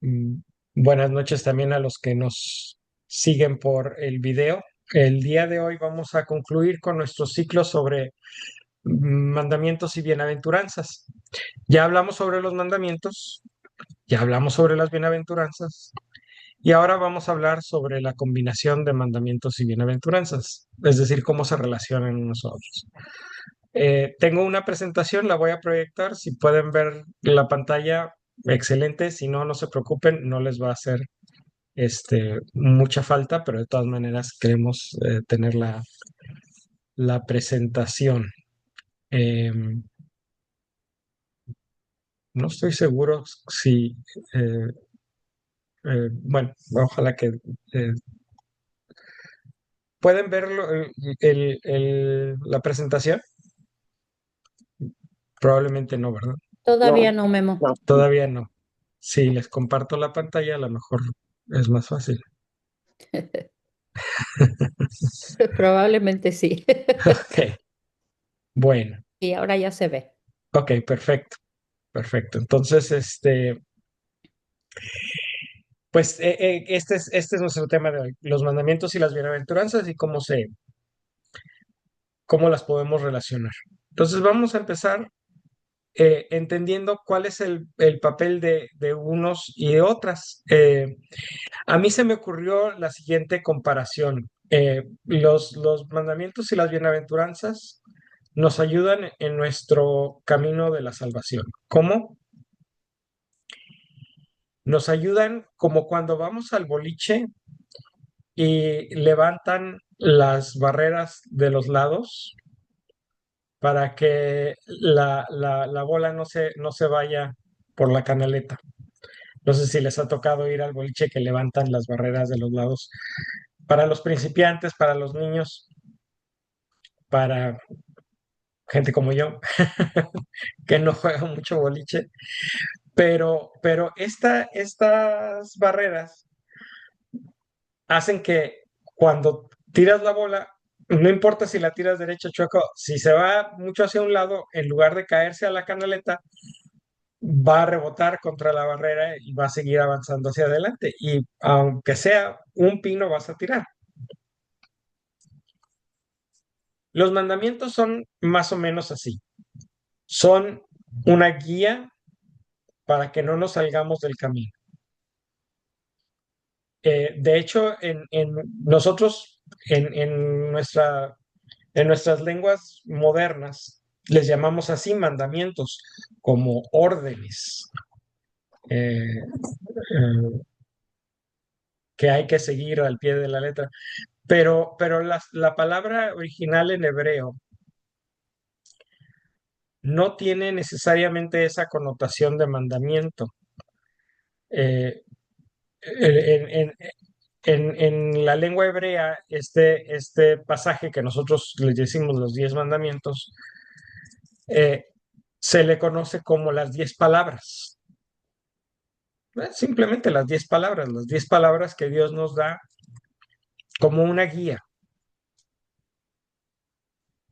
Mm, Buenas noches también a los que nos siguen por el video. El día de hoy vamos a concluir con nuestro ciclo sobre mandamientos y bienaventuranzas. Ya hablamos sobre los mandamientos, ya hablamos sobre las bienaventuranzas y ahora vamos a hablar sobre la combinación de mandamientos y bienaventuranzas, es decir, cómo se relacionan unos a otros. Tengo una presentación, la voy a proyectar. Si pueden ver la pantalla, excelente. Si no, no se preocupen, no les va a hacer mucha falta, pero de todas maneras queremos tener la presentación. Em, no estoy seguro si, eh, bueno, ojalá que pueden ver la presentación. Probablemente no, ¿verdad? Todavía No, no, Memo. no. Todavía no. Si les comparto la pantalla, a lo mejor es más fácil. Probablemente sí. Ok, bueno, Y ahora ya se ve. ok, perfecto, perfecto. Entonces, pues este es nuestro tema de hoy, los mandamientos y las bienaventuranzas y cómo las podemos relacionar. Entonces vamos a empezar entendiendo cuál es el papel de unos y de otras. A mí se me ocurrió la siguiente comparación. Los mandamientos y las bienaventuranzas nos ayudan en nuestro camino de la salvación. ¿Cómo? Nos ayudan como cuando vamos al boliche y levantan las barreras de los lados para que la bola no se vaya por la canaleta. No sé si les ha tocado ir al boliche que levantan las barreras de los lados para los principiantes, para los niños, para gente como yo, que no juega mucho boliche. Pero estas barreras hacen que cuando tiras la bola, no importa si la tiras derecha o chueco, si se va mucho hacia un lado, en lugar de caerse a la canaleta, va a rebotar contra la barrera y va a seguir avanzando hacia adelante. Y aunque sea un pino, vas a tirar. Los mandamientos son más o menos así. Son una guía para que no nos salgamos del camino. De hecho, nosotros, en nuestras lenguas modernas, les llamamos así mandamientos, como órdenes eh, que hay que seguir al pie de la letra. Pero la palabra original en hebreo no tiene necesariamente esa connotación de mandamiento. Eh, en, en- en la lengua hebrea, este pasaje que nosotros les decimos los 10 mandamientos, eh, se le conoce como las 10 palabras. Simplemente las 10 palabras que Dios nos da como una guía.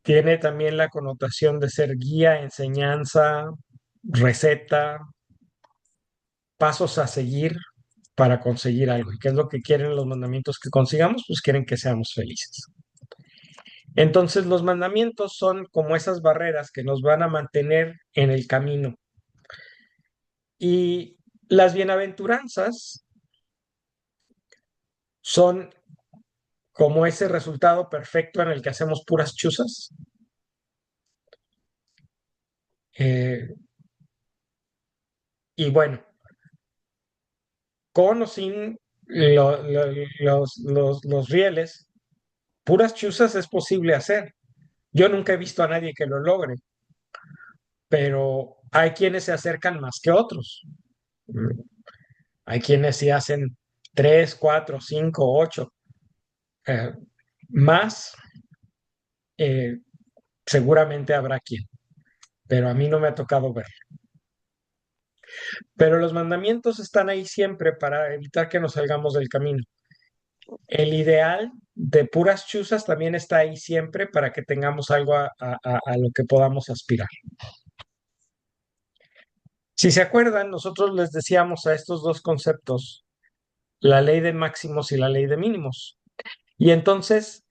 Tiene también la connotación de ser guía, enseñanza, receta, pasos a seguir para conseguir algo. ¿Y qué es lo que quieren los mandamientos que consigamos? Pues quieren que seamos felices. Entonces los mandamientos son como esas barreras que nos van a mantener en el camino. Y las bienaventuranzas son como ese resultado perfecto en el que hacemos puras chuzas. Eh, y bueno, con o sin los rieles, puras chuzas es posible hacer. Yo nunca he visto a nadie que lo logre, pero hay quienes se acercan más que otros. Hay quienes sí hacen 3, 4, 5, 8. Eh, más, eh, seguramente habrá quien, pero a mí no me ha tocado ver. Pero los mandamientos están ahí siempre para evitar que nos salgamos del camino. El ideal de puras chuzas también está ahí siempre para que tengamos algo a lo que podamos aspirar. Si se acuerdan, nosotros les decíamos a estos dos conceptos la ley de máximos y la ley de mínimos. Y entonces,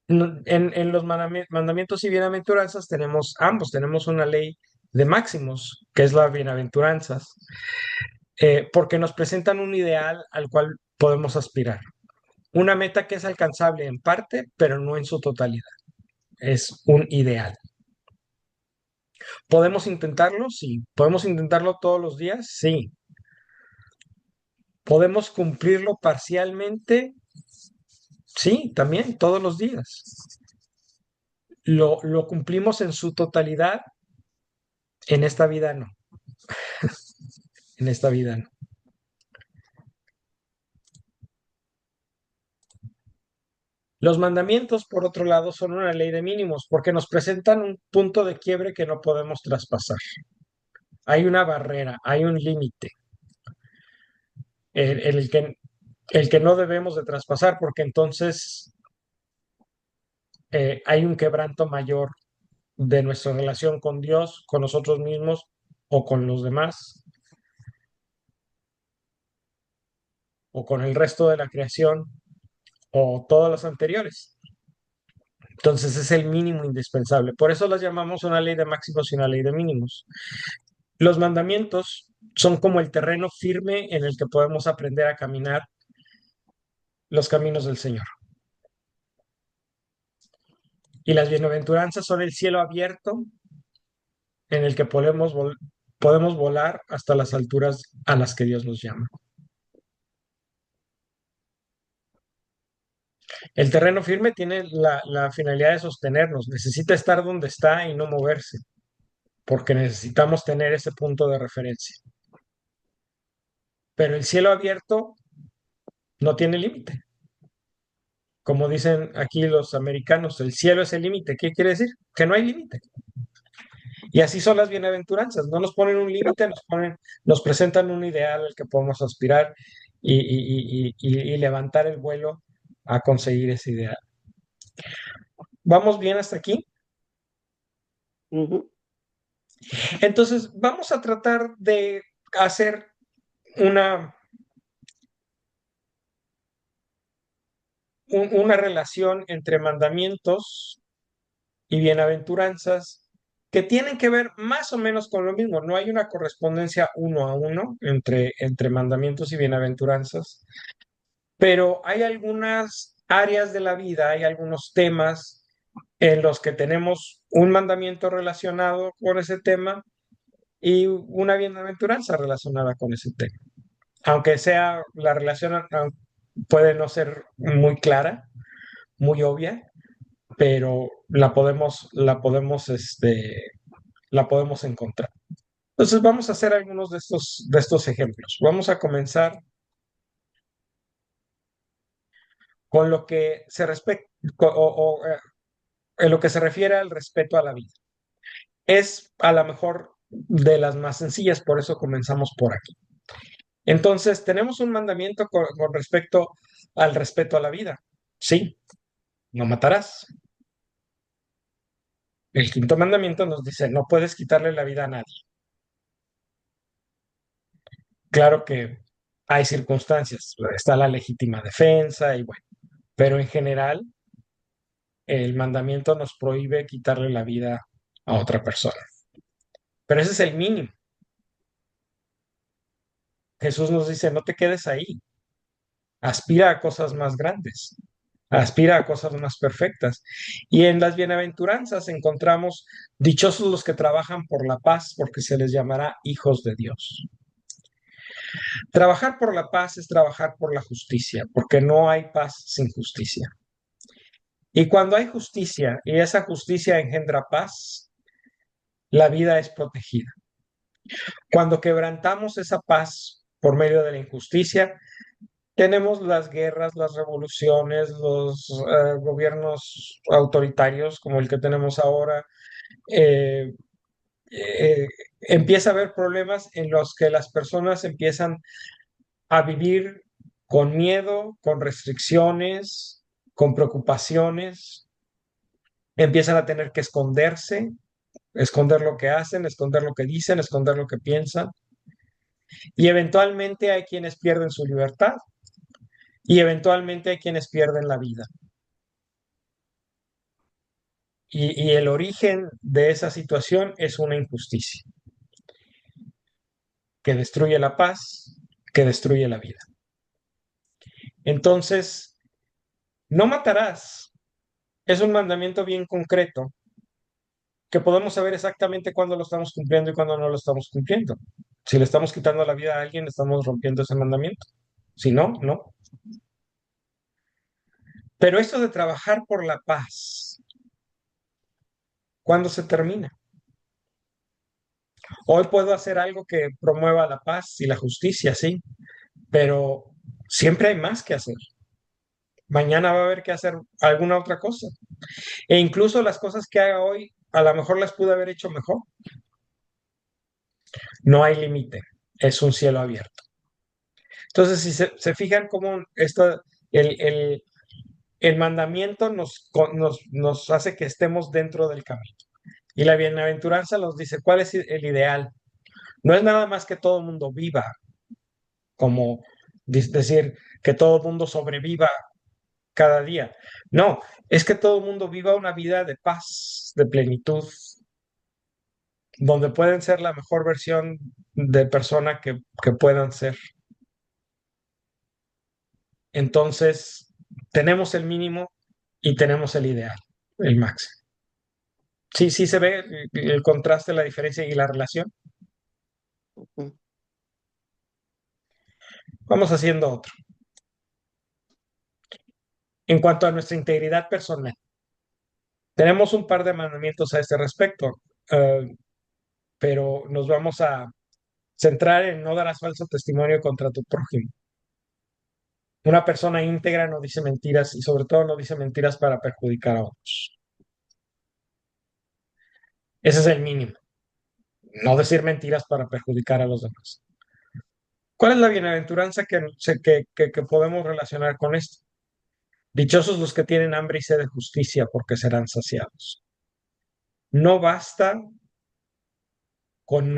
en los mandamientos y bienaventuranzas tenemos ambos, tenemos una ley de máximos, que es la bienaventuranzas, porque nos presentan un ideal al cual podemos aspirar. Una meta que es alcanzable en parte, pero no en su totalidad. Es un ideal. ¿Podemos intentarlo? Sí. ¿Podemos intentarlo todos los días? Sí. ¿Podemos cumplirlo parcialmente? Sí, también, todos los días. ¿Lo cumplimos en su totalidad? En esta vida no. En esta vida no. Los mandamientos, por otro lado, son una ley de mínimos porque nos presentan un punto de quiebre que no podemos traspasar. Hay una barrera, hay un límite el que no debemos de traspasar porque entonces hay un quebranto mayor de nuestra relación con Dios, con nosotros mismos o con los demás o con el resto de la creación o todas las anteriores. Entonces es el mínimo indispensable. Por eso las llamamos una ley de máximos y una ley de mínimos. Los mandamientos son como el terreno firme en el que podemos aprender a caminar los caminos del Señor. Y las bienaventuranzas son el cielo abierto en el que podemos volar hasta las alturas a las que Dios nos llama. El terreno firme tiene la finalidad de sostenernos, necesita estar donde está y no moverse, porque necesitamos tener ese punto de referencia. Pero el cielo abierto no tiene límite. Como dicen aquí los americanos, el cielo es el límite. ¿Qué quiere decir? Que no hay límite. Y así son las bienaventuranzas. No nos ponen un límite, nos presentan un ideal al que podemos aspirar y levantar el vuelo a conseguir ese ideal. ¿Vamos bien hasta aquí? Ujú. Entonces, vamos a tratar de hacer una, una relación entre mandamientos y bienaventuranzas que tienen que ver más o menos con lo mismo. No hay una correspondencia uno a uno entre mandamientos y bienaventuranzas, pero hay algunas áreas de la vida, hay algunos temas en los que tenemos un mandamiento relacionado con ese tema y una bienaventuranza relacionada con ese tema. Aunque sea la relación puede no ser muy clara, muy obvia, pero la podemos encontrar. Entonces vamos a hacer algunos de estos ejemplos. Vamos a comenzar con lo que se respecta en lo que se refiere al respeto a la vida. Es a lo mejor de las más sencillas, por eso comenzamos por aquí. Entonces, tenemos un mandamiento con respecto al respeto a la vida. Sí, no matarás. El quinto mandamiento nos dice, no puedes quitarle la vida a nadie. Claro que hay circunstancias, está la legítima defensa y bueno, pero en general el mandamiento nos prohíbe quitarle la vida a otra persona. Pero ese es el mínimo. Jesús nos dice, no te quedes ahí, aspira a cosas más grandes, aspira a cosas más perfectas. Y en las bienaventuranzas encontramos dichosos los que trabajan por la paz, porque se les llamará hijos de Dios. Trabajar por la paz es trabajar por la justicia, porque no hay paz sin justicia. Y cuando hay justicia y esa justicia engendra paz, la vida es protegida. Cuando quebrantamos esa paz por medio de la injusticia, tenemos las guerras, las revoluciones, los gobiernos autoritarios como el que tenemos ahora. Eh, eh, Empieza a haber problemas en los que las personas empiezan a vivir con miedo, con restricciones, con preocupaciones, empiezan a tener que esconder lo que hacen, esconder lo que dicen, esconder lo que piensan. Y eventualmente hay quienes pierden su libertad y eventualmente hay quienes pierden la vida. Y el origen de esa situación es una injusticia que destruye la paz, que destruye la vida. Entonces, no matarás. Es un mandamiento bien concreto que podemos saber exactamente cuándo lo estamos cumpliendo y cuándo no lo estamos cumpliendo. Si le estamos quitando la vida a alguien, estamos rompiendo ese mandamiento. Si no, no. Pero esto de trabajar por la paz, ¿cuándo se termina? Hoy puedo hacer algo que promueva la paz y la justicia, sí, pero siempre hay más que hacer. Mañana va a haber que hacer alguna otra cosa. E incluso las cosas que haga hoy, a lo mejor las pude haber hecho mejor. No hay límite, es un cielo abierto. Entonces, si se fijan cómo esto, el, el, el mandamiento nos hace que estemos dentro del camino. Y la bienaventuranza nos dice cuál es el ideal. No es nada más que todo el mundo viva, como decir que todo el mundo sobreviva cada día. No, es que todo el mundo viva una vida de paz, de plenitud, donde pueden ser la mejor versión de persona que puedan ser. Entonces, tenemos el mínimo y tenemos el ideal, el máximo. Sí, sí se ve el contraste, la diferencia y la relación. Ujú. Vamos haciendo otro. En cuanto a nuestra integridad personal, tenemos un par de mandamientos a este respecto, pero nos vamos a centrar en no darás falso testimonio contra tu prójimo. Una persona íntegra no dice mentiras y sobre todo no dice mentiras para perjudicar a otros. Ese es el mínimo. No decir mentiras para perjudicar a los demás. ¿Cuál es la bienaventuranza que podemos relacionar con esto? Dichosos los que tienen hambre y sed de justicia, porque serán saciados. No basta con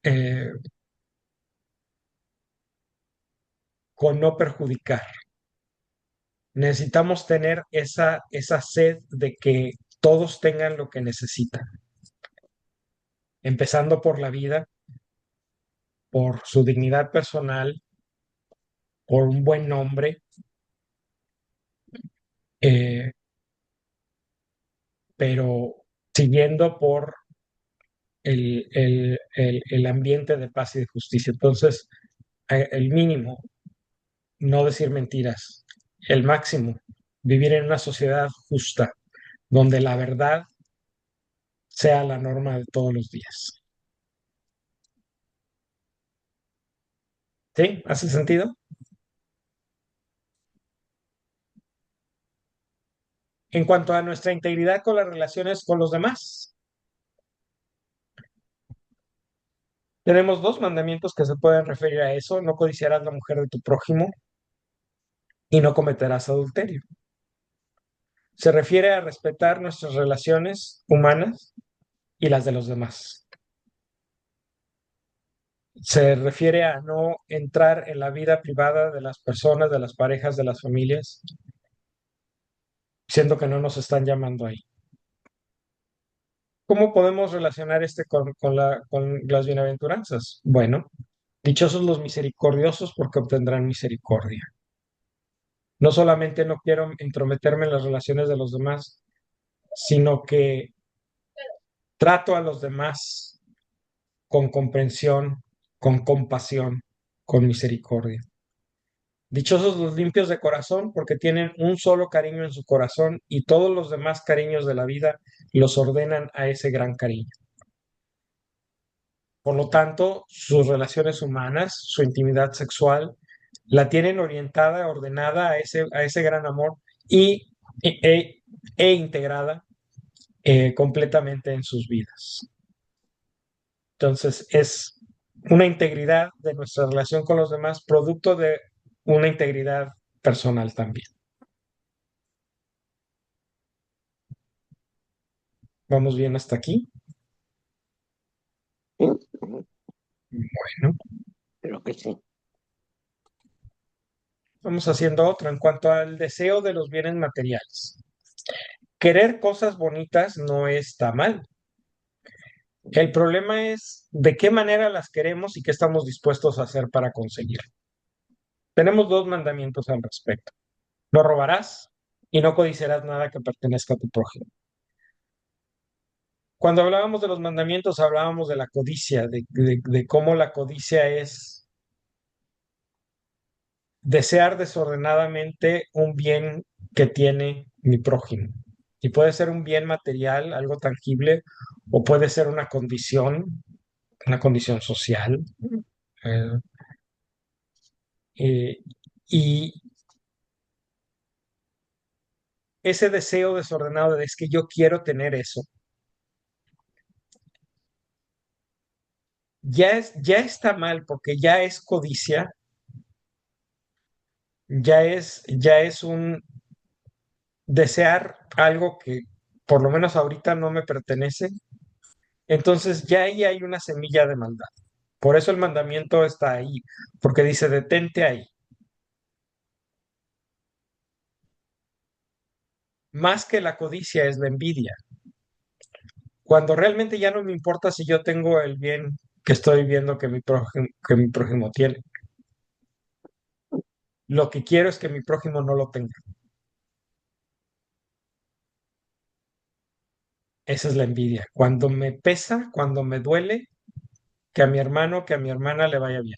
eh, con no perjudicar. Necesitamos tener esa sed de que todos tengan lo que necesitan, empezando por la vida, por su dignidad personal, por un buen nombre, eh, pero siguiendo por el ambiente de paz y de justicia. Entonces, el mínimo, no decir mentiras. El máximo, vivir en una sociedad justa, donde la verdad sea la norma de todos los días. ¿Sí? ¿Hace sentido? En cuanto a nuestra integridad con las relaciones con los demás, tenemos dos mandamientos que se pueden referir a eso. No codiciarás la mujer de tu prójimo y no cometerás adulterio. Se refiere a respetar nuestras relaciones humanas y las de los demás. Se refiere a no entrar en la vida privada de las personas, de las parejas, de las familias, siendo que no nos están llamando ahí. ¿Cómo podemos relacionar con las bienaventuranzas? Bueno, dichosos los misericordiosos porque obtendrán misericordia. No solamente no quiero intrometerme en las relaciones de los demás, sino que trato a los demás con comprensión, con compasión, con misericordia. Dichosos los limpios de corazón porque tienen un solo cariño en su corazón y todos los demás cariños de la vida los ordenan a ese gran cariño. Por lo tanto, sus relaciones humanas, su intimidad sexual, la tienen orientada, ordenada a ese gran amor y, e integrada completamente en sus vidas. Entonces, es una integridad de nuestra relación con los demás, producto de una integridad personal también. ¿Vamos bien hasta aquí? Sí, ujú. Bueno. Ok, sí. Vamos haciendo otro en cuanto al deseo de los bienes materiales. Querer cosas bonitas no está mal. El problema es de qué manera las queremos y qué estamos dispuestos a hacer para conseguir. Tenemos dos mandamientos al respecto. No robarás y no codiciarás nada que pertenezca a tu prójimo. Cuando hablábamos de los mandamientos, hablábamos de la codicia, de cómo la codicia es desear desordenadamente un bien que tiene mi prójimo. Y puede ser un bien material, algo tangible, o puede ser una condición social. eh, eh, y ese deseo desordenado de es que yo quiero tener eso, ya está mal porque ya es codicia, ya es un desear algo que por lo menos ahorita no me pertenece. Entonces ya ahí hay una semilla de maldad. Por eso el mandamiento está ahí, porque dice, detente ahí. Más que la codicia es la envidia. Cuando realmente ya no me importa si yo tengo el bien que estoy viendo que mi prójimo tiene. Lo que quiero es que mi prójimo no lo tenga. Esa es la envidia. Cuando me pesa, cuando me duele, que a mi hermano, que a mi hermana le vaya bien.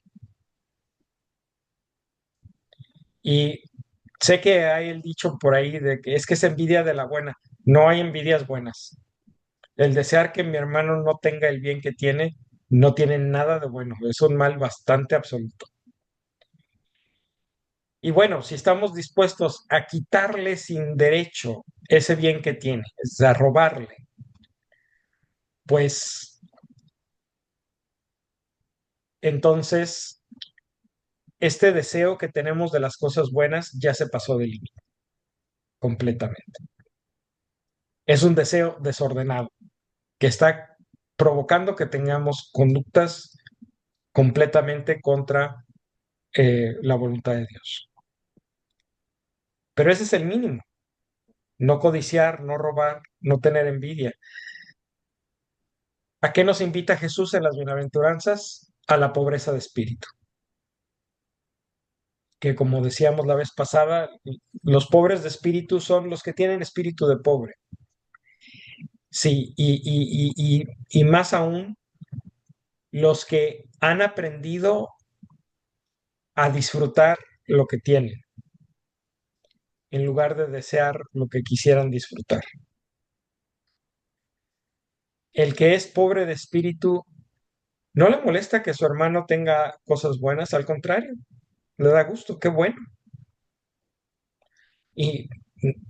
Y sé que hay el dicho por ahí de que es envidia de la buena. No hay envidias buenas. El desear que mi hermano no tenga el bien que tiene, no tiene nada de bueno. Es un mal bastante absoluto. Y bueno, si estamos dispuestos a quitarle sin derecho ese bien que tiene, es a robarle, pues entonces este deseo que tenemos de las cosas buenas ya se pasó de límite completamente. Es un deseo desordenado que está provocando que tengamos conductas completamente contra la voluntad de Dios. Pero ese es el mínimo. No codiciar, no robar, no tener envidia. ¿A qué nos invita Jesús en las bienaventuranzas? A la pobreza de espíritu. Que como decíamos la vez pasada, los pobres de espíritu son los que tienen espíritu de pobre. Sí, y más aún los que han aprendido a disfrutar lo que tienen, en lugar de desear lo que quisieran disfrutar. El que es pobre de espíritu no le molesta que su hermano tenga cosas buenas, al contrario, le da gusto, qué bueno. Y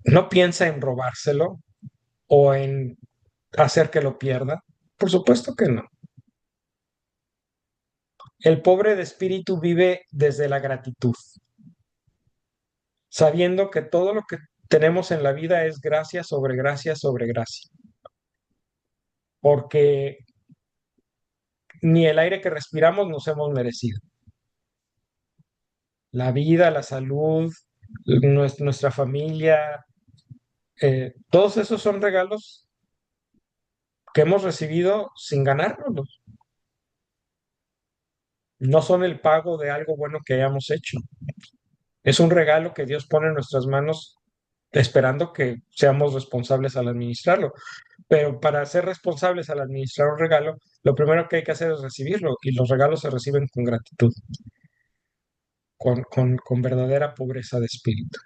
no piensa en robárselo o en hacer que lo pierda. Por supuesto que no. El pobre de espíritu vive desde la gratitud, sabiendo que todo lo que tenemos en la vida es gracia sobre gracia sobre gracia, porque ni el aire que respiramos nos hemos merecido. La vida, la salud, nuestra familia, todos esos son regalos que hemos recibido sin ganárnoslos. No son el pago de algo bueno que hayamos hecho. Es un regalo que Dios pone en nuestras manos esperando que seamos responsables al administrarlo. Pero para ser responsables al administrar un regalo, lo primero que hay que hacer es recibirlo y los regalos se reciben con gratitud, con verdadera pobreza de espíritu.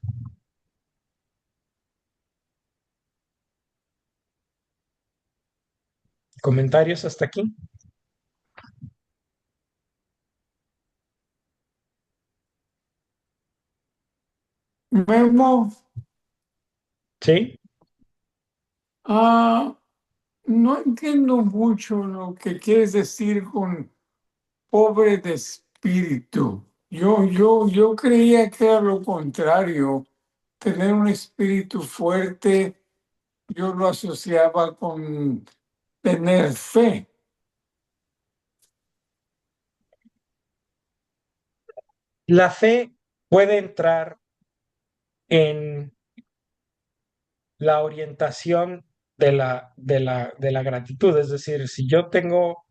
¿Comentarios hasta aquí? Memo, ¿Sí? ah, no entiendo mucho lo que quieres decir con pobre de espíritu. Yo creía que era lo contrario. Tener un espíritu fuerte, yo lo asociaba con tener fe. La fe puede entrar en la orientación de la gratitud. Es decir, si yo tengo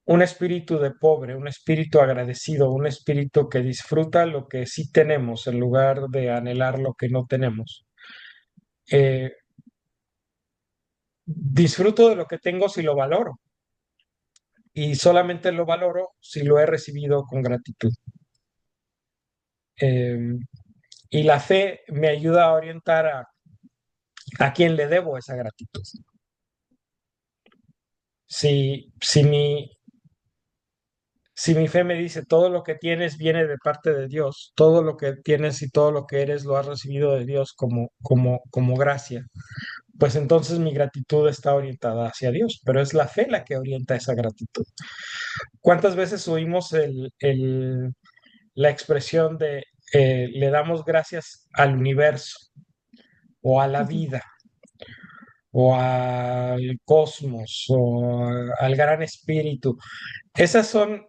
un espíritu de pobre, un espíritu agradecido, un espíritu que disfruta lo que sí tenemos en lugar de anhelar lo que no tenemos. Disfruto de lo que tengo si lo valoro y solamente lo valoro si lo he recibido con gratitud. Y la fe me ayuda a orientar a quién le debo esa gratitud. Si mi fe me dice todo lo que tienes viene de parte de Dios, todo lo que tienes y todo lo que eres lo has recibido de Dios como gracia, pues entonces mi gratitud está orientada hacia Dios, pero es la fe la que orienta esa gratitud. ¿Cuántas veces oímos la expresión de le damos gracias al universo o a la vida o al cosmos o al gran espíritu? Esas son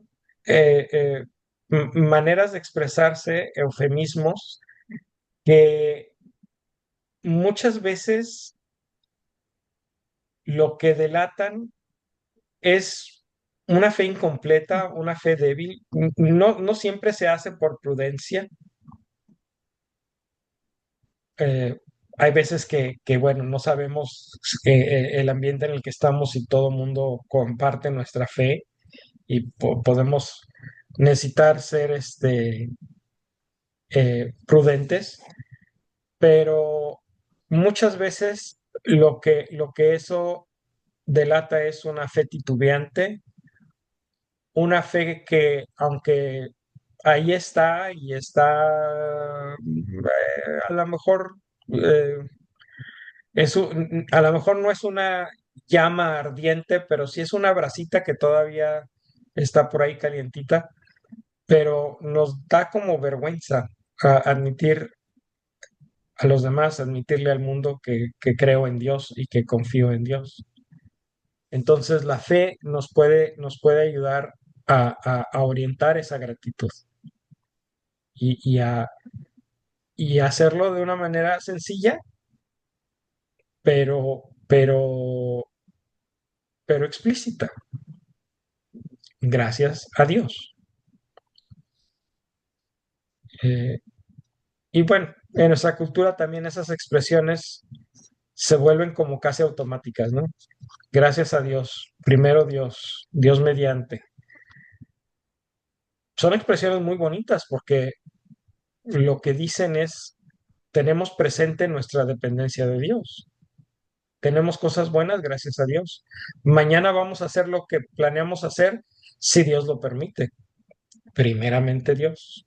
maneras de expresarse, eufemismos, que muchas veces lo que delatan es una fe incompleta, una fe débil. No, no siempre se hace por prudencia. Eh, Hay veces bueno, no sabemos el ambiente en el que estamos y todo el mundo comparte nuestra fe y podemos necesitar ser prudentes, pero muchas veces lo que eso delata es una fe titubeante, una fe que aunque ahí está y está, a lo mejor, eh, a lo mejor no es una llama ardiente, pero sí es una brasita que todavía está por ahí calientita, pero nos da como vergüenza admitir a los demás, admitirle al mundo que creo en Dios y que confío en Dios. Entonces la fe nos puede ayudar a orientar esa gratitud y y hacerlo de una manera sencilla, pero, pero, pero explícita. Gracias a Dios. Eh, y bueno, en nuestra cultura también esas expresiones se vuelven como casi automáticas, ¿no? Gracias a Dios, primero Dios, Dios mediante. Son expresiones muy bonitas porque lo que dicen es, tenemos presente nuestra dependencia de Dios. Tenemos cosas buenas, gracias a Dios. Mañana vamos a hacer lo que planeamos hacer si Dios lo permite. Primeramente Dios.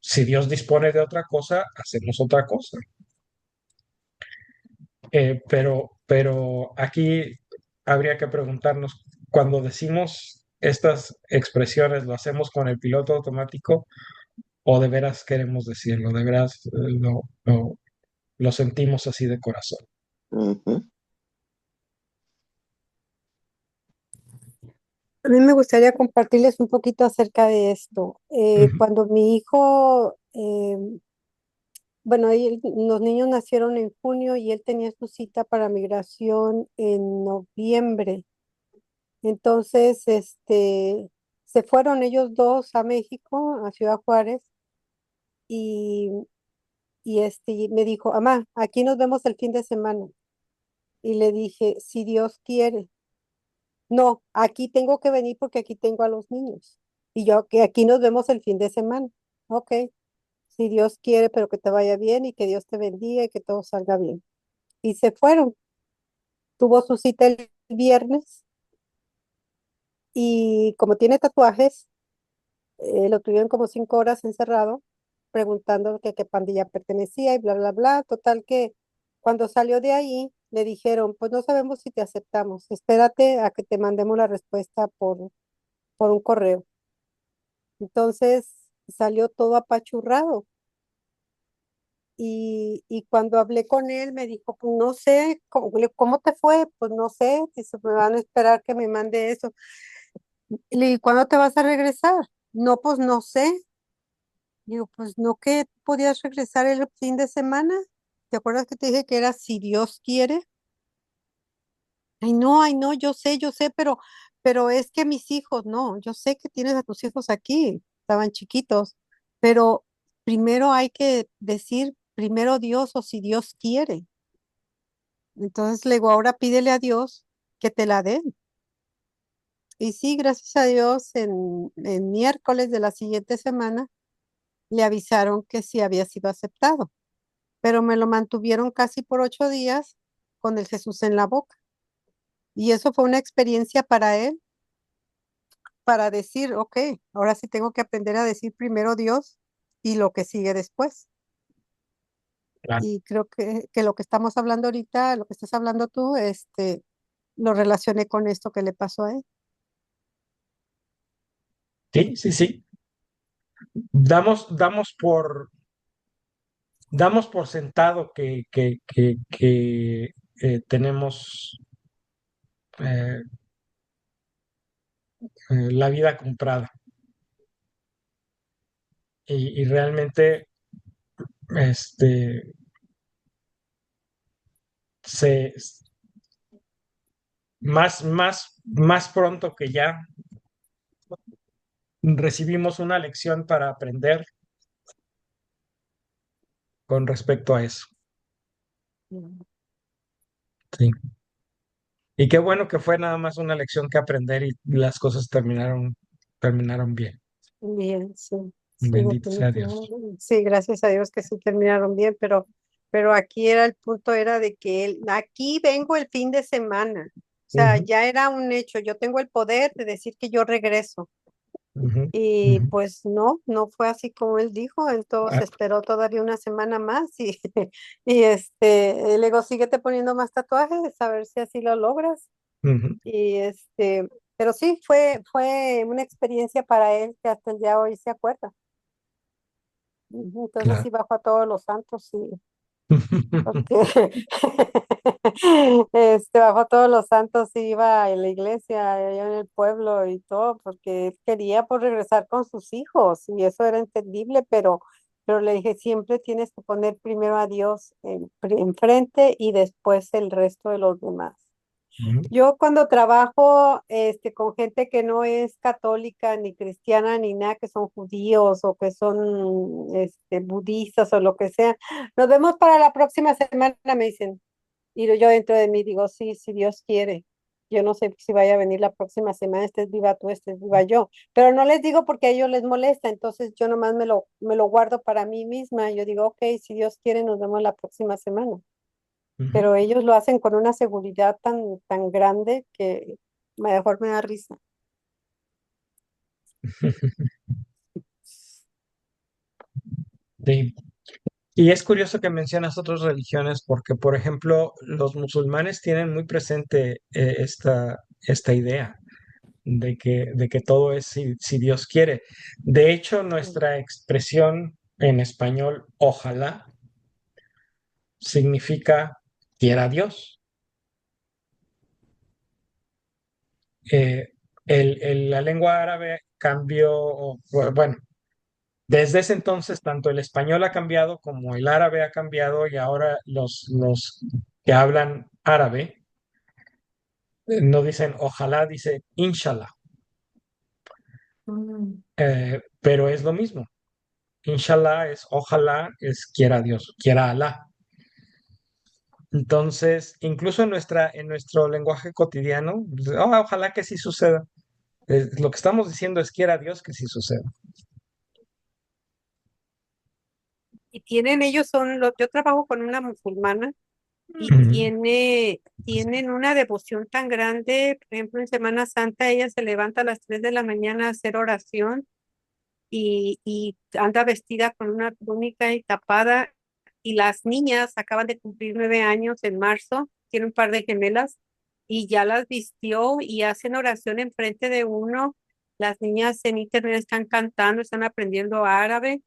Si Dios dispone de otra cosa, hacemos otra cosa. Pero aquí habría que preguntarnos, cuando decimos estas expresiones, ¿lo hacemos con el piloto automático o de veras queremos decirlo? ¿De veras lo sentimos así de corazón? Ujú. A mí me gustaría compartirles un poquito acerca de esto. Ujú. Cuando mi hijo, bueno, los niños nacieron en junio y él tenía su cita para migración en noviembre. Entonces, se fueron ellos dos a México, a Ciudad Juárez, y, y me dijo, mamá, aquí nos vemos el fin de semana. Y le dije, si Dios quiere. No, aquí tengo que venir porque aquí tengo a los niños. Y yo, que aquí nos vemos el fin de semana. Ok, si Dios quiere, pero que te vaya bien y que Dios te bendiga y que todo salga bien. Y se fueron. Tuvo su cita el viernes y como tiene tatuajes, lo tuvieron como 5 horas encerrado, preguntando que qué pandilla pertenecía y bla, bla, bla. Total que cuando salió de ahí, le dijeron, pues no sabemos si te aceptamos. Espérate a que te mandemos la respuesta por un correo. Entonces salió todo apachurrado. Y cuando hablé con él, me dijo, pues no sé, ¿cómo te fue? Pues no sé, si se me van a esperar que me mande eso. Y le dije, ¿cuándo te vas a regresar? No, pues no sé. Digo, pues no que podías regresar el fin de semana. ¿Te acuerdas que te dije que era si Dios quiere? Ay, no, yo sé, pero es que mis hijos, no, yo sé que tienes a tus hijos aquí, estaban chiquitos, pero primero hay que decir primero Dios o si Dios quiere. Entonces le digo, ahora pídele a Dios que te la dé. Y sí, gracias a Dios, en miércoles de la siguiente semana le avisaron que sí había sido aceptado, pero me lo mantuvieron casi por 8 días con el Jesús en la boca. Y eso fue una experiencia para él, para decir, ok, ahora sí tengo que aprender a decir primero Dios y lo que sigue después. Claro. Y creo que lo que estamos hablando ahorita, lo que estás hablando tú, lo relacioné con esto que le pasó a él. Sí, sí, sí. Damos damos por sentado que tenemos eh, la vida comprada y realmente este, se, más pronto que ya recibimos una lección para aprender con respecto a eso. Sí. Y qué bueno que fue nada más una lección que aprender y las cosas terminaron bien. Bien, sí, sí, Bendito sea Dios. definitivamente. Sí, gracias a Dios que sí terminaron bien, pero aquí era el punto, era de que él, aquí vengo el fin de semana. O sea, Ujú, ya era un hecho, yo tengo el poder de decir que yo regreso. ujú, Y ujú. pues no, no fue así como él dijo, entonces Ah, esperó todavía una semana más y, y le digo, síguete poniendo más tatuajes, a ver si así lo logras. ujú, Y pero sí, fue una experiencia para él que hasta el día de hoy se acuerda. Ujú. Entonces claro. sí bajó a todos los santos, sí, porque bajó a todos los santos, sí iba a la iglesia allá en el pueblo y todo, porque él quería pues regresar con sus hijos y eso era entendible, pero le dije, siempre tienes que poner primero a Dios enfrente y después el resto de los demás. Ujú, Yo cuando trabajo con gente que no es católica ni cristiana ni nada, que son judíos o que son budistas o lo que sea, nos vemos para la próxima semana, me dicen. Y yo dentro de mí digo, sí, si Dios quiere. Yo no sé si vaya a venir la próxima semana, estés viva tú, estés viva yo. Pero no les digo porque a ellos les molesta, entonces yo nomás me lo guardo para mí misma. Yo digo, ok, si Dios quiere, nos vemos la próxima semana, ujú. pero ellos lo hacen con una seguridad tan, tan grande que mejor me da risa. Sí. Y es curioso que mencionas otras religiones porque, por ejemplo, los musulmanes tienen muy presente esta idea de que todo es si Dios quiere. De hecho, nuestra expresión en español, ojalá, significa quiera Dios. Eh, la lengua árabe cambió, bueno, desde ese entonces tanto el español ha cambiado como el árabe ha cambiado y ahora los que hablan árabe no dicen ojalá, dice inshallah. Pero es lo mismo. Inshallah es ojalá, es quiera Dios, quiera Alá. Entonces, incluso en nuestro lenguaje cotidiano, pues, ojalá que sí suceda. Lo que estamos diciendo es quiera Dios que sí suceda. Y tienen ellos, yo trabajo con una musulmana y Ujú, tienen una devoción tan grande. Por ejemplo, en Semana Santa ella se levanta a las 3 de la mañana a hacer oración y anda vestida con una túnica y tapada. Y las niñas acaban de cumplir 9 años en marzo, tiene un par de gemelas y ya las vistió y hacen oración enfrente de uno. Las niñas en internet están cantando, están aprendiendo árabe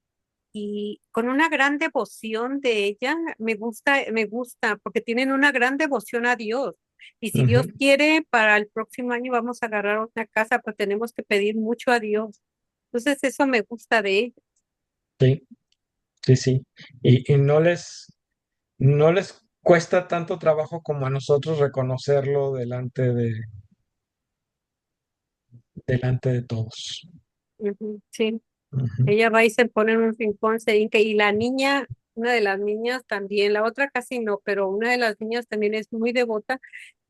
y con una gran devoción de ella. Me gusta, porque tienen una gran devoción a Dios. Y si ujú. Dios quiere, para el próximo año vamos a agarrar una casa, pero tenemos que pedir mucho a Dios. Entonces, eso me gusta de ella. Sí, sí, sí. Y no les cuesta tanto trabajo como a nosotros reconocerlo delante de todos. Ujú, sí. Ujú, Ella va y se pone en un rincón, se hinca, y la niña, una de las niñas también, la otra casi no, pero una de las niñas también es muy devota,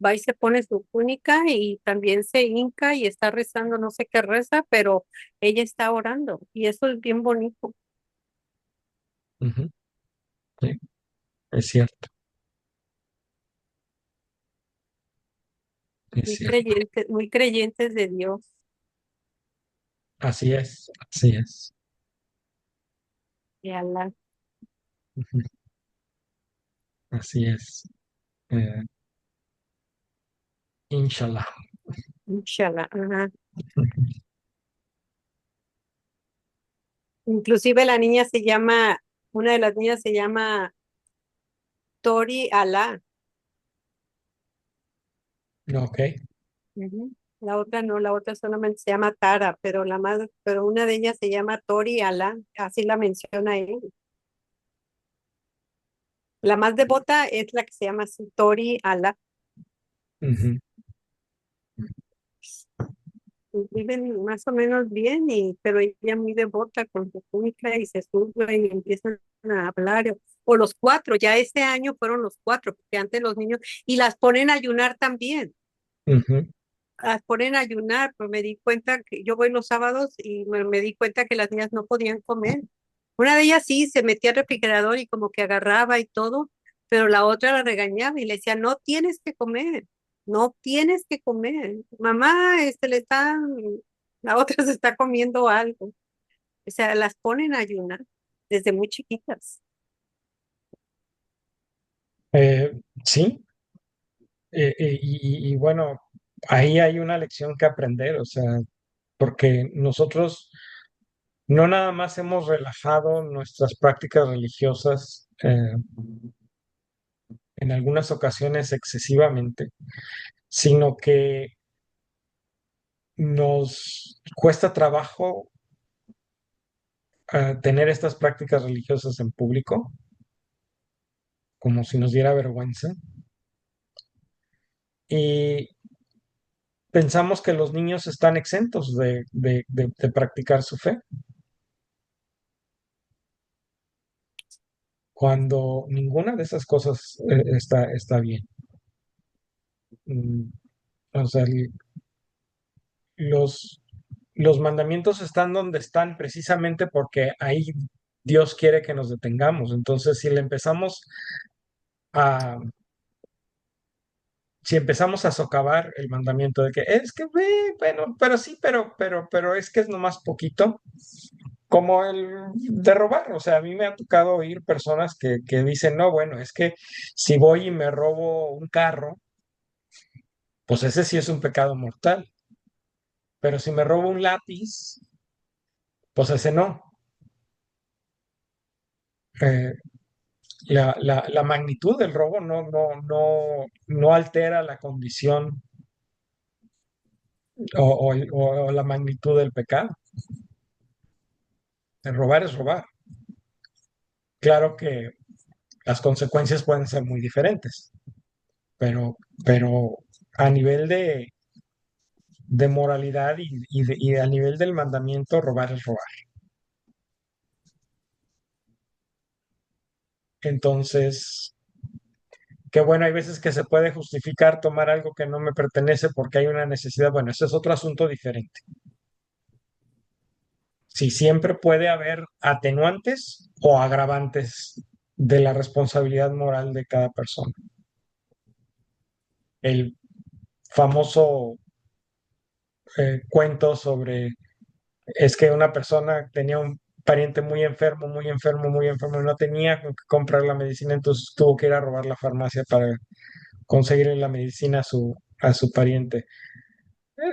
va y se pone su túnica y también se hinca y está rezando, no sé qué reza, pero ella está orando y eso es bien bonito, ujú, sí, es cierto, es cierto. muy creyentes de Dios. Así es, así es. Y Alá, Ujú, así es. Eh, Inshallah. inshallah, ajá. Ujú, Inclusive la niña se llama, una de las niñas se llama Tori Alá. ok. Ujú. La otra no, la otra solamente se llama Tara, pero pero una de ellas se llama Tori Alá, así la menciona él. La más devota es la que se llama así, Tori Alá. Ujú. Viven más o menos bien, pero ella muy devota con su túnica y se sube y empiezan a hablar. O los cuatro, ya este año fueron los cuatro, porque antes los niños, y las ponen a ayunar también. Ujú, Las ponen a ayunar, pues me di cuenta que yo voy los sábados y me di cuenta que las niñas no podían comer. Una de ellas sí se metía al refrigerador y como que agarraba y todo, pero la otra la regañaba y le decía, no tienes que comer, no tienes que comer. Mamá, la otra se está comiendo algo. O sea, las ponen a ayunar desde muy chiquitas. eh, sí, y bueno, ahí hay una lección que aprender, o sea, porque nosotros no nada más hemos relajado nuestras prácticas religiosas en algunas ocasiones excesivamente, sino que nos cuesta trabajo tener estas prácticas religiosas en público, como si nos diera vergüenza. Y pensamos que los niños están exentos de practicar su fe, cuando ninguna de esas cosas está bien. Mm, o sea, los, los mandamientos están donde están precisamente porque ahí Dios quiere que nos detengamos. Entonces, a, si empezamos a socavar el mandamiento de que es que, bueno, pero sí, pero es que es nomás poquito, como el de robar. O sea, a mí me ha tocado oír personas que dicen, no, bueno, es que si voy y me robo un carro, pues ese sí es un pecado mortal. Pero si me robo un lápiz, pues ese no. Eh, la magnitud del robo no altera la condición o la magnitud del pecado. El robar es robar. Claro que las consecuencias pueden ser muy diferentes, pero a nivel de moralidad y a nivel del mandamiento, robar es robar. Entonces, qué bueno, hay veces que se puede justificar tomar algo que no me pertenece porque hay una necesidad. Bueno, ese es otro asunto diferente. Si siempre puede haber atenuantes o agravantes de la responsabilidad moral de cada persona. El famoso cuento sobre es que una persona tenía un pariente muy enfermo, muy enfermo, muy enfermo y no tenía con qué comprar la medicina, entonces tuvo que ir a robar la farmacia para conseguirle la medicina a su pariente.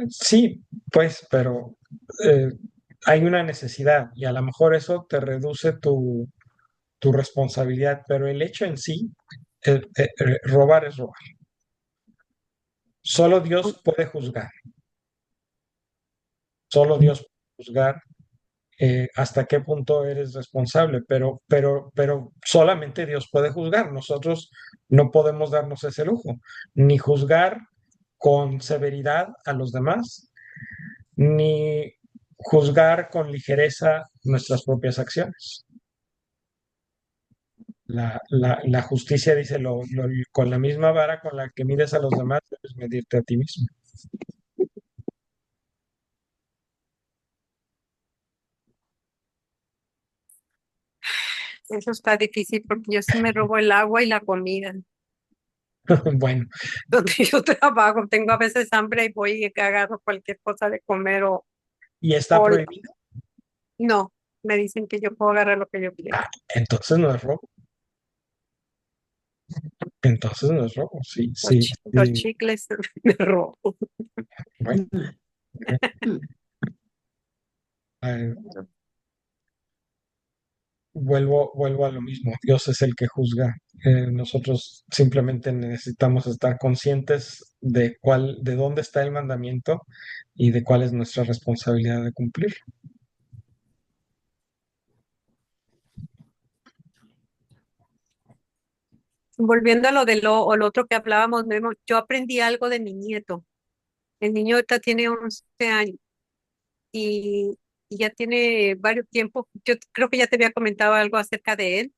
Sí, pues, pero eh, hay una necesidad y a lo mejor eso te reduce tu responsabilidad, pero el hecho en sí, robar es robar. Solo Dios puede juzgar, solo Dios puede juzgar hasta qué punto eres responsable, pero solamente Dios puede juzgar. Nosotros no podemos darnos ese lujo, ni juzgar con severidad a los demás, ni juzgar con ligereza nuestras propias acciones. La justicia dice, con la misma vara con la que mides a los demás, debes medirte a ti mismo. Eso está difícil porque yo sí me robo el agua y la comida. Bueno, Donde yo trabajo, tengo a veces hambre y voy y agarro cualquier cosa de comer ¿y está o prohibido? no, me dicen que yo puedo agarrar lo que yo quiera. Entonces no es robo. Entonces no es robo, sí, sí, Los sí. chicles me robo. Bueno, eh, vuelvo a lo mismo. Dios es el que juzga. Nosotros simplemente necesitamos estar conscientes de dónde está el mandamiento y de cuál es nuestra responsabilidad de cumplir. Volviendo a lo otro que hablábamos, Memo, yo aprendí algo de mi nieto. El niño ahorita tiene 11 años y, y ya tiene varios tiempos. Yo creo que ya te había comentado algo acerca de él.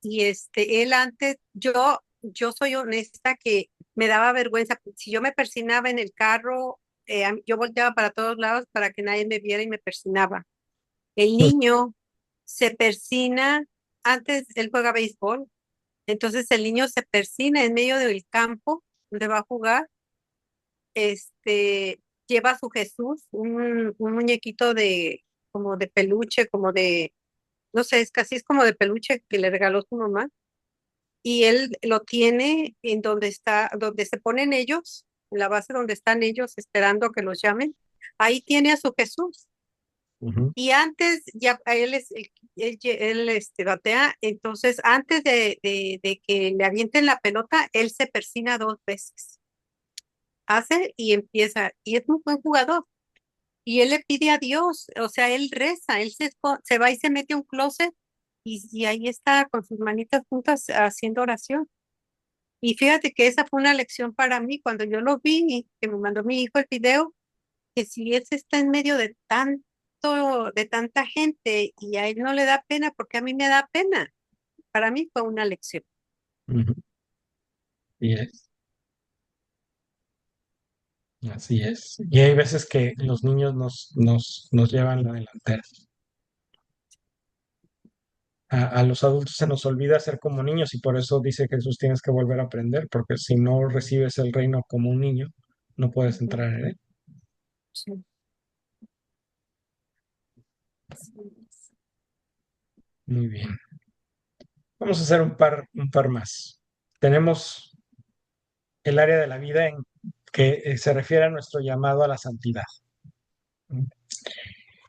Y él antes, yo soy honesta que me daba vergüenza. Si yo me persinaba en el carro, yo volteaba para todos lados para que nadie me viera y me persinaba. El niño se persina, antes él juega béisbol, entonces el niño se persina en medio del campo donde va a jugar, lleva a su Jesús, un muñequito como de peluche, no sé, casi es como de peluche que le regaló su mamá y él lo tiene en donde se ponen ellos, en la base donde están ellos esperando que los llamen. Ahí tiene a su Jesús. Ujú. Y antes, ya él es batea, entonces antes de que le avienten la pelota, él se persina 2 veces. Hace y empieza, y es muy buen jugador. Y él le pide a Dios, o sea, él reza, él se va y se mete a un closet y ahí está con sus manitas juntas haciendo oración. Y fíjate que esa fue una lección para mí cuando yo lo vi, que me mandó mi hijo el video, que si él está en medio de tanta gente y a él no le da pena, porque a mí me da pena. Para mí fue una lección. Ujú. Y es, así es. Y hay veces que los niños nos llevan la delantera. A los adultos se nos olvida ser como niños y por eso dice Jesús tienes que volver a aprender, porque si no recibes el reino como un niño, no puedes Ujú. entrar en él. Sí. Muy bien. Vamos a hacer un par más. Tenemos el área de la vida en que se refiere a nuestro llamado a la santidad.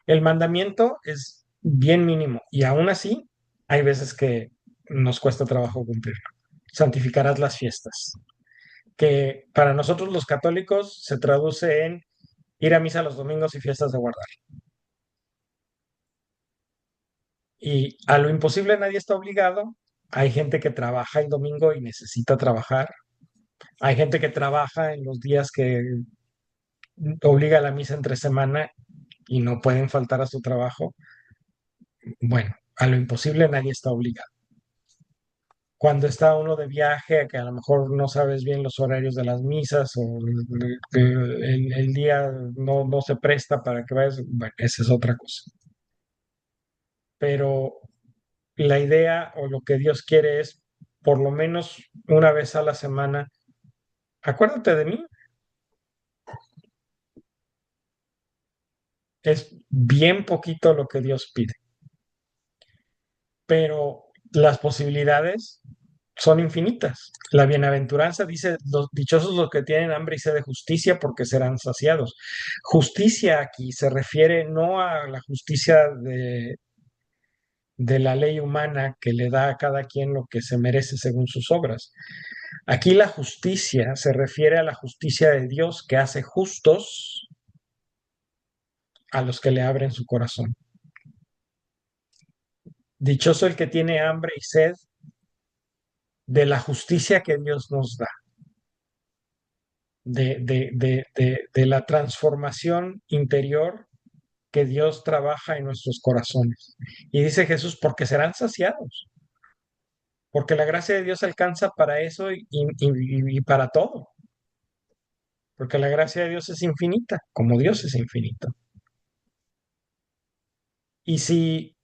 El mandamiento es bien mínimo y aún así hay veces que nos cuesta trabajo cumplirlo. Santificarás las fiestas, que para nosotros los católicos se traduce en ir a misa los domingos y fiestas de guardar. Y a lo imposible nadie está obligado. Hay gente que trabaja el domingo y necesita trabajar. Hay gente que trabaja en los días que obliga a la misa entre semana y no pueden faltar a su trabajo. Bueno, a lo imposible nadie está obligado. Cuando está uno de viaje, que a lo mejor no sabes bien los horarios de las misas o el día no se presta para que vayas, bueno, esa es otra cosa. Pero la idea o lo que Dios quiere es por lo menos una vez a la semana, acuérdate de mí, es bien poquito lo que Dios pide, pero las posibilidades son infinitas. La bienaventuranza dice, los dichosos los que tienen hambre y sed de justicia porque serán saciados. Justicia aquí se refiere no a la justicia de la ley humana que le da a cada quien lo que se merece según sus obras. Aquí la justicia se refiere a la justicia de Dios que hace justos a los que le abren su corazón. Dichoso el que tiene hambre y sed de la justicia que Dios nos da, de la transformación interior que Dios trabaja en nuestros corazones. Y dice Jesús, porque serán saciados, porque la gracia de Dios alcanza para eso y para todo, porque la gracia de Dios es infinita, como Dios es infinito. Y si,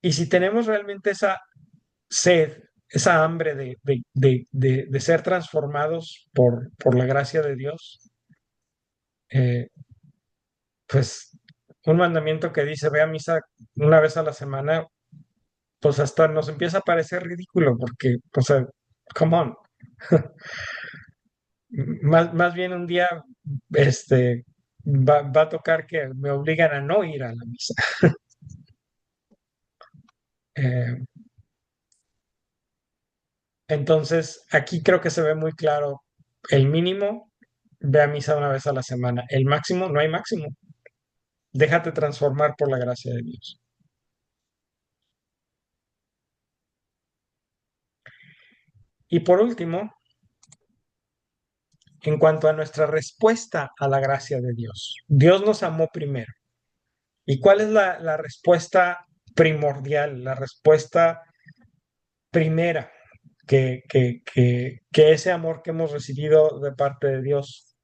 y si tenemos realmente esa sed, esa hambre de ser transformados por la gracia de Dios, eh, pues un mandamiento que dice ve a misa una vez a la semana, pues hasta nos empieza a parecer ridículo, porque, o sea, come on. Más bien un día va a tocar que me obligan a no ir a la misa. Eh, entonces, aquí creo que se ve muy claro el mínimo, ve a misa una vez a la semana. El máximo, no hay máximo. Déjate transformar por la gracia de Dios. Y por último, en cuanto a nuestra respuesta a la gracia de Dios, Dios nos amó primero. ¿Y cuál es la respuesta primordial, la respuesta primera que ese amor que hemos recibido de parte de Dios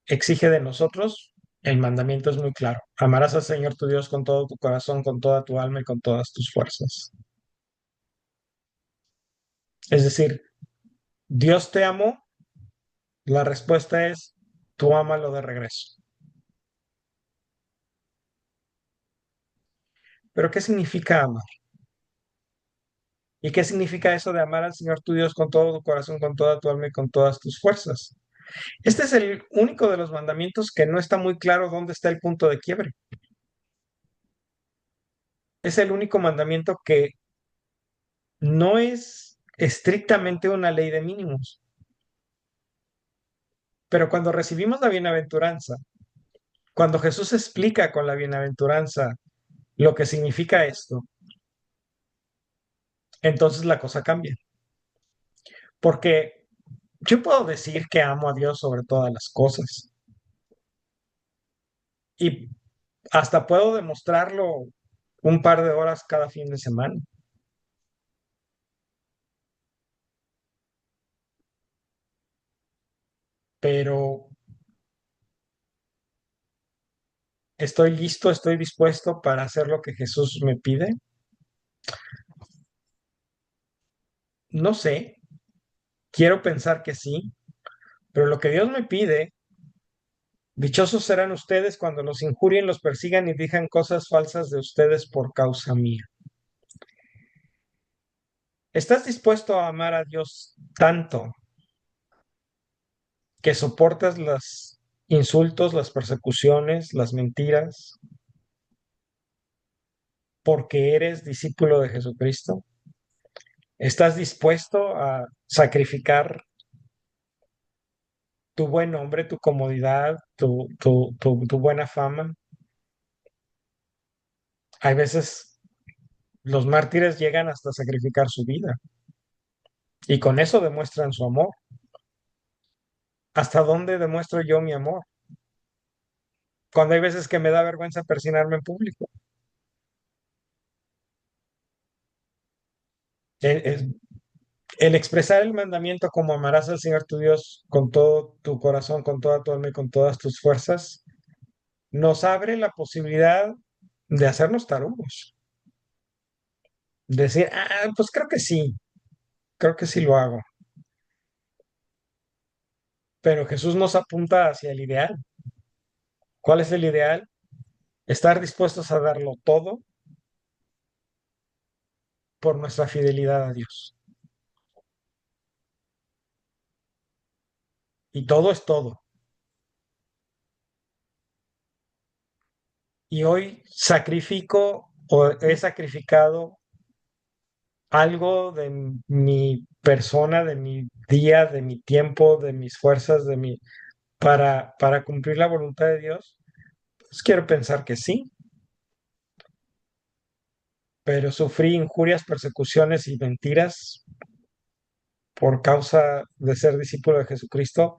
exige de nosotros? El mandamiento es muy claro. Amarás al Señor tu Dios con todo tu corazón, con toda tu alma y con todas tus fuerzas. Es decir, Dios te amó, la respuesta es, tú ámalo de regreso. Pero ¿qué significa amar? ¿Y qué significa eso de amar al Señor tu Dios con todo tu corazón, con toda tu alma y con todas tus fuerzas? Este es el único de los mandamientos que no está muy claro dónde está el punto de quiebre. Es el único mandamiento que no es estrictamente una ley de mínimos. Pero cuando recibimos la bienaventuranza, cuando Jesús explica con la bienaventuranza lo que significa esto, entonces la cosa cambia. Porque yo puedo decir que amo a Dios sobre todas las cosas y hasta puedo demostrarlo un par de horas cada fin de semana. Pero estoy listo, estoy dispuesto para hacer lo que Jesús me pide. No sé, quiero pensar que sí, pero lo que Dios me pide, dichosos serán ustedes cuando los injurien, los persigan y digan cosas falsas de ustedes por causa mía. ¿Estás dispuesto a amar a Dios tanto que soportas los insultos, las persecuciones, las mentiras, porque eres discípulo de Jesucristo? ¿Estás dispuesto a sacrificar tu buen nombre, tu comodidad, tu buena fama? Hay veces los mártires llegan hasta sacrificar su vida y con eso demuestran su amor. ¿Hasta dónde demuestro yo mi amor? Cuando hay veces que me da vergüenza persinarme en público. El, el expresar el mandamiento como amarás al Señor tu Dios con todo tu corazón, con toda tu alma y con todas tus fuerzas, nos abre la posibilidad de hacernos tarugos. Decir, pues creo que sí lo hago. Pero Jesús nos apunta hacia el ideal. ¿Cuál es el ideal? Estar dispuestos a darlo todo por nuestra fidelidad a Dios. Y todo es todo. Y hoy sacrifico o he sacrificado algo de mi persona, de mi día, de mi tiempo, de mis fuerzas, para cumplir la voluntad de Dios. Pues quiero pensar que sí. pero sufrí injurias, persecuciones y mentiras por causa de ser discípulo de Jesucristo.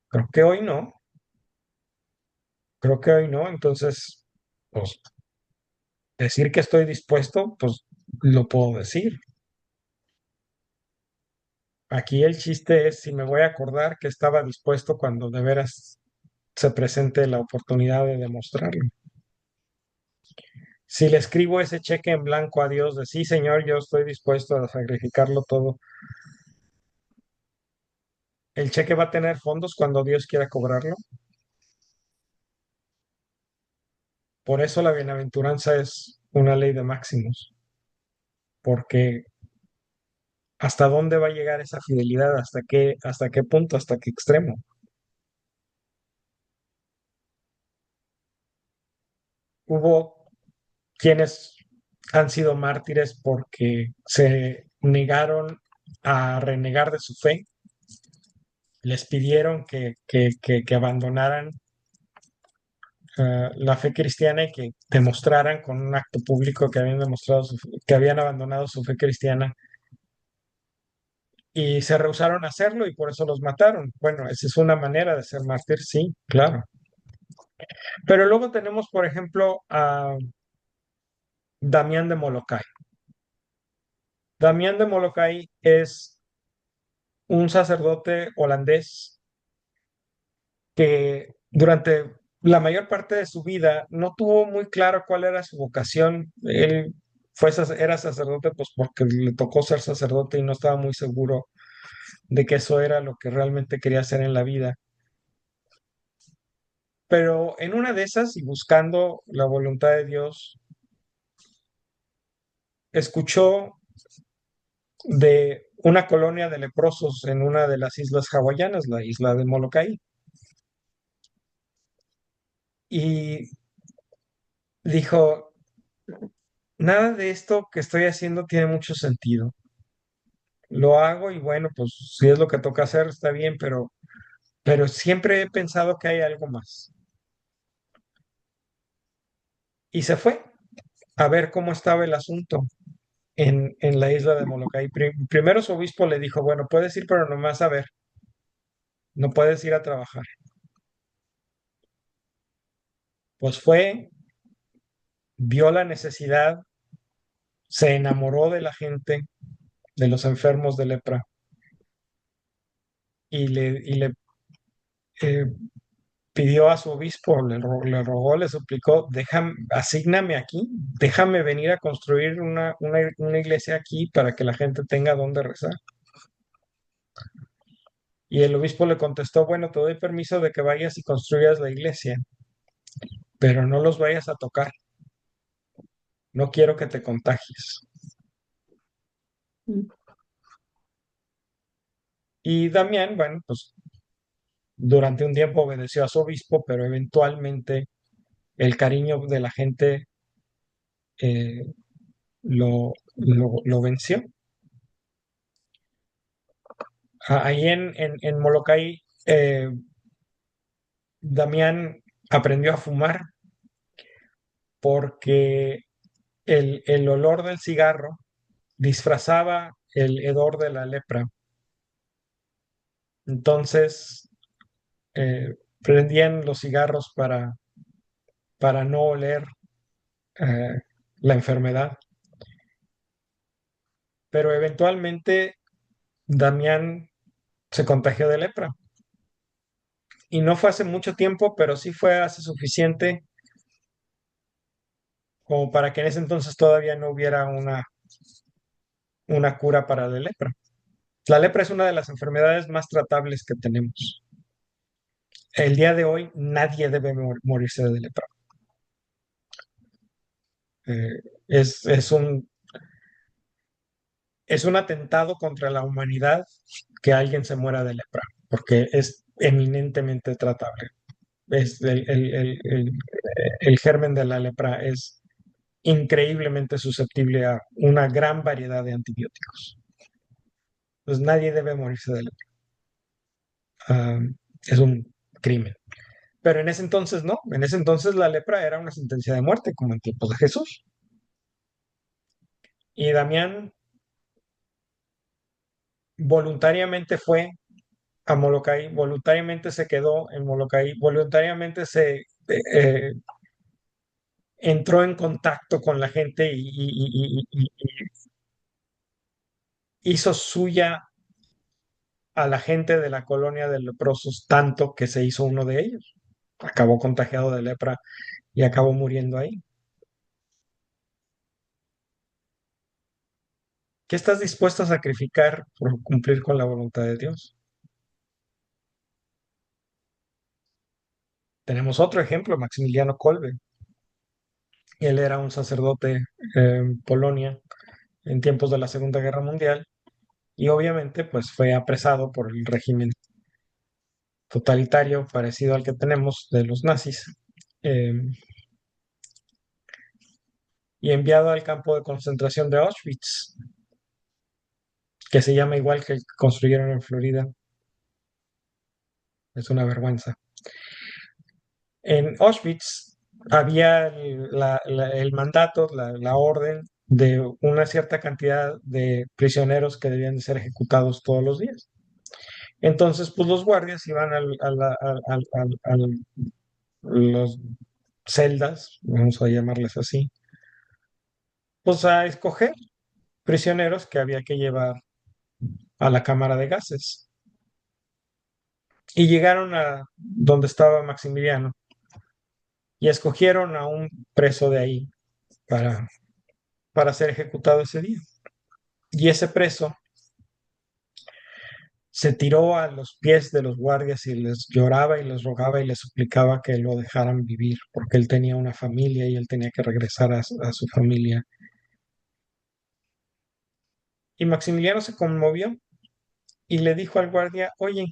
Creo que hoy no, creo que hoy no. Entonces, pues decir que estoy dispuesto, pues lo puedo decir. Aquí el chiste es si me voy a acordar que estaba dispuesto cuando de veras se presente la oportunidad de demostrarlo. Si le escribo ese cheque en blanco a Dios de sí, Señor, yo estoy dispuesto a sacrificarlo todo, ¿el cheque va a tener fondos cuando Dios quiera cobrarlo? Por eso la bienaventuranza es una ley de máximos, porque ¿hasta dónde va a llegar esa fidelidad? Hasta qué punto? ¿Hasta qué extremo? Hubo quienes han sido mártires porque se negaron a renegar de su fe, les pidieron que abandonaran la fe cristiana y que demostraran con un acto público que habían demostrado que habían abandonado su fe cristiana y se rehusaron a hacerlo y por eso los mataron. Bueno, esa es una manera de ser mártir, sí, claro. Pero luego tenemos, por ejemplo, a Damián de Molokai. Damián de Molokai es un sacerdote holandés que durante la mayor parte de su vida no tuvo muy claro cuál era su vocación. Él era sacerdote pues porque le tocó ser sacerdote y no estaba muy seguro de que eso era lo que realmente quería hacer en la vida. Pero en una de esas y buscando la voluntad de Dios, escuchó de una colonia de leprosos en una de las islas hawaianas, la isla de Molokai. Y dijo, nada de esto que estoy haciendo tiene mucho sentido. Lo hago y bueno, pues si es lo que toca hacer, está bien, pero siempre he pensado que hay algo más. Y se fue a ver cómo estaba el asunto en la isla de Molokai. Primero su obispo le dijo, bueno, puedes ir, pero nomás a ver, no puedes ir a trabajar. Pues fue, vio la necesidad, se enamoró de la gente, de los enfermos de lepra, y le eh, pidió a su obispo, le rogó, le suplicó, asígname aquí, déjame venir a construir una iglesia aquí para que la gente tenga donde rezar. Y el obispo le contestó, bueno, te doy permiso de que vayas y construyas la iglesia, pero no los vayas a tocar, no quiero que te contagies. Y Damián, bueno, pues durante un tiempo obedeció a su obispo, pero eventualmente el cariño de la gente eh, lo venció. Ahí en Molokai, Damián aprendió a fumar porque el olor del cigarro disfrazaba el hedor de la lepra. Entonces, prendían los cigarros para no oler eh, la enfermedad. Pero eventualmente Damián se contagió de lepra. Y no fue hace mucho tiempo, pero sí fue hace suficiente como para que en ese entonces todavía no hubiera una cura para la lepra. La lepra es una de las enfermedades más tratables que tenemos. El día de hoy nadie debe morirse de lepra. Eh, es un atentado contra la humanidad que alguien se muera de lepra, porque es eminentemente tratable. Es el germen de la lepra es increíblemente susceptible a una gran variedad de antibióticos. Entonces nadie debe morirse de lepra. Ah, es un crimen. Pero en ese entonces no, en ese entonces la lepra era una sentencia de muerte, como en tiempos de Jesús. Y Damián voluntariamente fue a Molokai, voluntariamente se quedó en Molokai, voluntariamente se entró en contacto con la gente y hizo suya a la gente de la colonia de leprosos tanto que se hizo uno de ellos. Acabó contagiado de lepra y acabó muriendo ahí. ¿Qué estás dispuesto a sacrificar por cumplir con la voluntad de Dios? Tenemos otro ejemplo, Maximiliano Kolbe. Él era un sacerdote en Polonia en tiempos de la Segunda Guerra Mundial y obviamente pues fue apresado por el régimen totalitario parecido al que tenemos de los nazis eh, y enviado al campo de concentración de Auschwitz, que se llama igual que el que construyeron en Florida. Es una vergüenza. En Auschwitz había el mandato, la orden de una cierta cantidad de prisioneros que debían de ser ejecutados todos los días. Entonces, pues los guardias iban a las celdas, vamos a llamarles así, pues a escoger prisioneros que había que llevar a la cámara de gases. Y llegaron a donde estaba Maximiliano y escogieron a un preso de ahí para, para ser ejecutado ese día. Y ese preso se tiró a los pies de los guardias y les lloraba y les rogaba y les suplicaba que lo dejaran vivir, porque él tenía una familia y él tenía que regresar a su familia. Y Maximiliano se conmovió y le dijo al guardia, oye,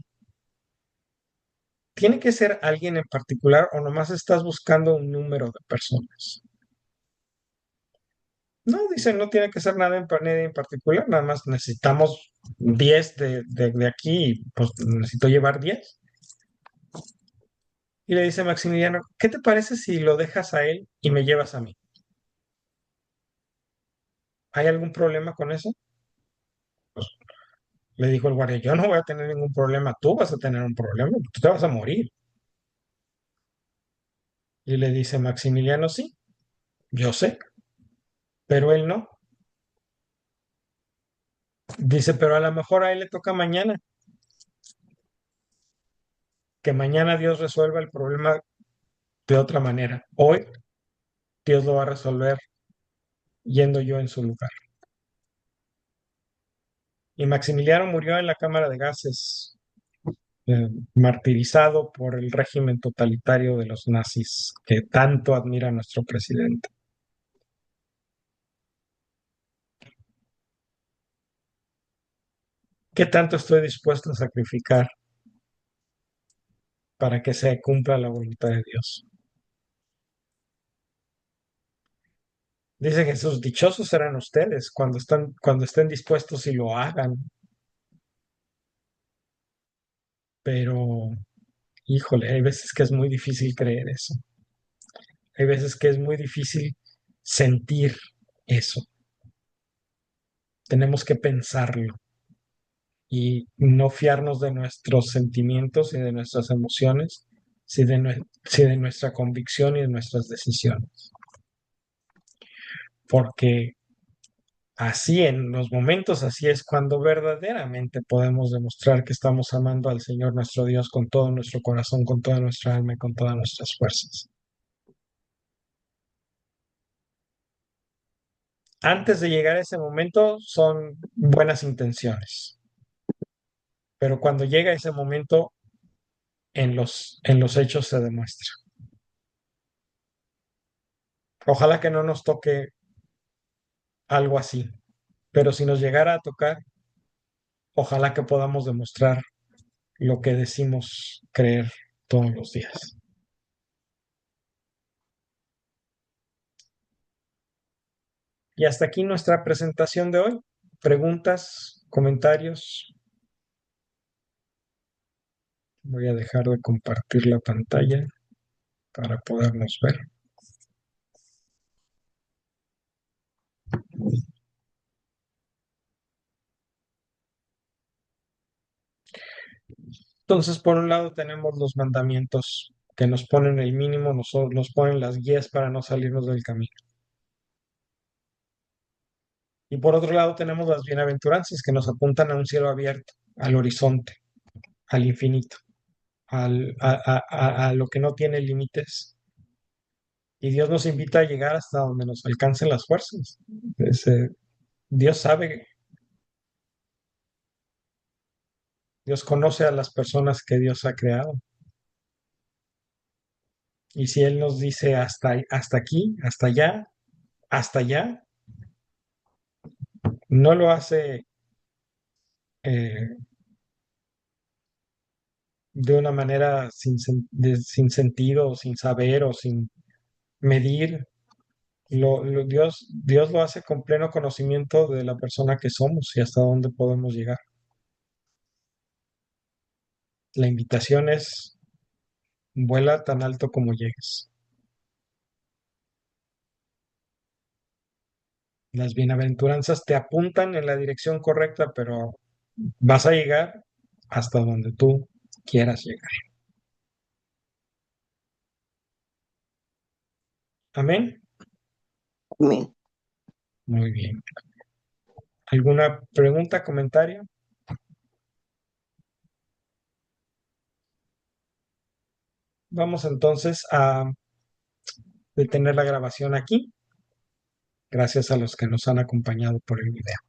¿tiene que ser alguien en particular o nomás estás buscando un número de personas? No, dice, no tiene que ser nadie en particular, nada más necesitamos 10 de aquí, y pues necesito llevar 10. Y le dice Maximiliano, ¿qué te parece si lo dejas a él y me llevas a mí? ¿Hay algún problema con eso? Pues le dijo el guardia, yo no voy a tener ningún problema, tú vas a tener un problema, tú te vas a morir. Y le dice Maximiliano, sí, yo sé, pero él no. Dice, pero a lo mejor a él le toca mañana, que mañana Dios resuelva el problema de otra manera. Hoy Dios lo va a resolver yendo yo en su lugar. Y Maximiliano murió en la cámara de gases, martirizado por el régimen totalitario de los nazis, que tanto admira a nuestro presidente. ¿Qué tanto estoy dispuesto a sacrificar para que se cumpla la voluntad de Dios? Dice Jesús, dichosos serán ustedes cuando estén dispuestos y lo hagan. Pero, híjole, hay veces que es muy difícil creer eso. Hay veces que es muy difícil sentir eso. Tenemos que pensarlo y no fiarnos de nuestros sentimientos y de nuestras emociones, si de nuestra convicción y de nuestras decisiones. Porque así, en los momentos así es cuando verdaderamente podemos demostrar que estamos amando al Señor nuestro Dios con todo nuestro corazón, con toda nuestra alma y con todas nuestras fuerzas. Antes de llegar a ese momento son buenas intenciones, pero cuando llega ese momento en los hechos se demuestra. Ojalá que no nos toque algo así, pero si nos llegara a tocar, ojalá que podamos demostrar lo que decimos creer todos los días. Y hasta aquí nuestra presentación de hoy. Preguntas, comentarios. Voy a dejar de compartir la pantalla para podernos ver. Entonces, por un lado tenemos los mandamientos que nos ponen el mínimo, nos ponen las guías para no salirnos del camino. Y por otro lado tenemos las bienaventuranzas que nos apuntan a un cielo abierto, al horizonte, al infinito, a lo que no tiene límites. Y Dios nos invita a llegar hasta donde nos alcancen las fuerzas. Dios sabe, Dios conoce a las personas que Dios ha creado. Y si Él nos dice hasta aquí, hasta allá, no lo hace eh, de una manera sin sentido, sin saber o sin medir. Dios lo hace con pleno conocimiento de la persona que somos y hasta dónde podemos llegar. La invitación es: vuela tan alto como llegues. Las bienaventuranzas te apuntan en la dirección correcta, pero vas a llegar hasta donde tú quieras llegar. Amén. Amén. Muy bien. ¿Alguna pregunta, comentario? Vamos entonces a detener la grabación aquí. Gracias a los que nos han acompañado por el video.